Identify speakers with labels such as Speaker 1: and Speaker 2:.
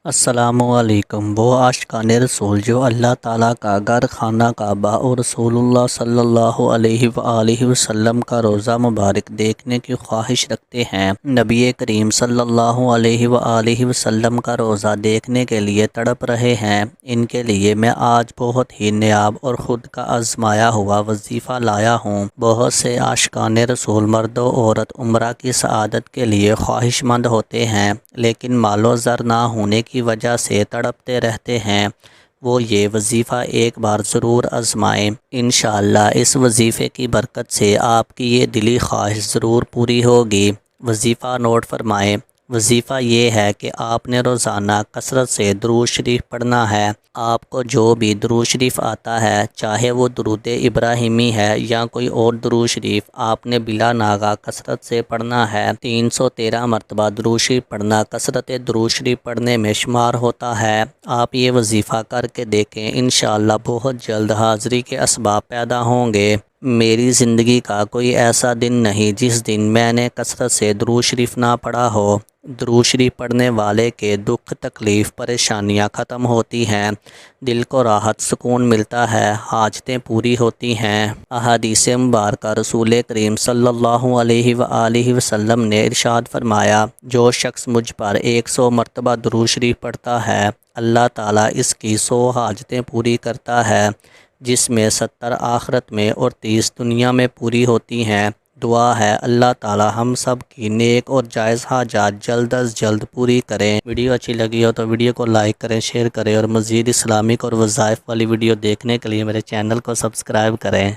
Speaker 1: السلام علیکم۔ وہ عاشقان رسول جو اللہ تعالیٰ کا گھر خانہ کعبہ اور رسول اللہ صلی اللہ علیہ وآلہ وسلم کا روضہ مبارک دیکھنے کی خواہش رکھتے ہیں، نبی کریم صلی اللہ علیہ وآلہ وسلم کا روضہ دیکھنے کے لیے تڑپ رہے ہیں، ان کے لیے میں آج بہت ہی نایاب اور خود کا آزمایا ہوا وظیفہ لایا ہوں۔ بہت سے عاشقان رسول مرد و عورت عمرہ کی سعادت کے لیے خواہش مند ہوتے ہیں، لیکن مال و زر نہ ہونے کی وجہ سے تڑپتے رہتے ہیں۔ وہ یہ وظیفہ ایک بار ضرور آزمائیں، انشاءاللہ اس وظیفے کی برکت سے آپ کی یہ دلی خواہش ضرور پوری ہوگی۔ وظیفہ نوٹ فرمائیں۔ وظیفہ یہ ہے کہ آپ نے روزانہ کثرت سے درود شریف پڑھنا ہے۔ آپ کو جو بھی درود شریف آتا ہے، چاہے وہ درود ابراہیمی ہے یا کوئی اور درود شریف، آپ نے بلا ناغہ کثرت سے پڑھنا ہے۔ 313 مرتبہ درود شریف پڑھنا کثرت درود شریف پڑھنے میں شمار ہوتا ہے۔ آپ یہ وظیفہ کر کے دیکھیں، انشاءاللہ بہت جلد حاضری کے اسباب پیدا ہوں گے۔ میری زندگی کا کوئی ایسا دن نہیں جس دن میں نے کثرت سے درود شریف نہ پڑھا ہو۔ درود شریف پڑھنے والے کے دکھ تکلیف پریشانیاں ختم ہوتی ہیں، دل کو راحت سکون ملتا ہے، حاجتیں پوری ہوتی ہیں۔ احادیث مبارکہ رسول کریم صلی اللہ علیہ وآلہ وسلم نے ارشاد فرمایا، جو شخص مجھ پر 100 مرتبہ درود شریف پڑھتا ہے، اللہ تعالیٰ اس کی 100 حاجتیں پوری کرتا ہے، جس میں 70 آخرت میں اور 30 دنیا میں پوری ہوتی ہیں۔ دعا ہے اللہ تعالی ہم سب کی نیک اور جائز حاجات جلد از جلد پوری کریں۔ ویڈیو اچھی لگی ہو تو ویڈیو کو لائک کریں، شیئر کریں اور مزید اسلامک اور وظائف والی ویڈیو دیکھنے کے لیے میرے چینل کو سبسکرائب کریں۔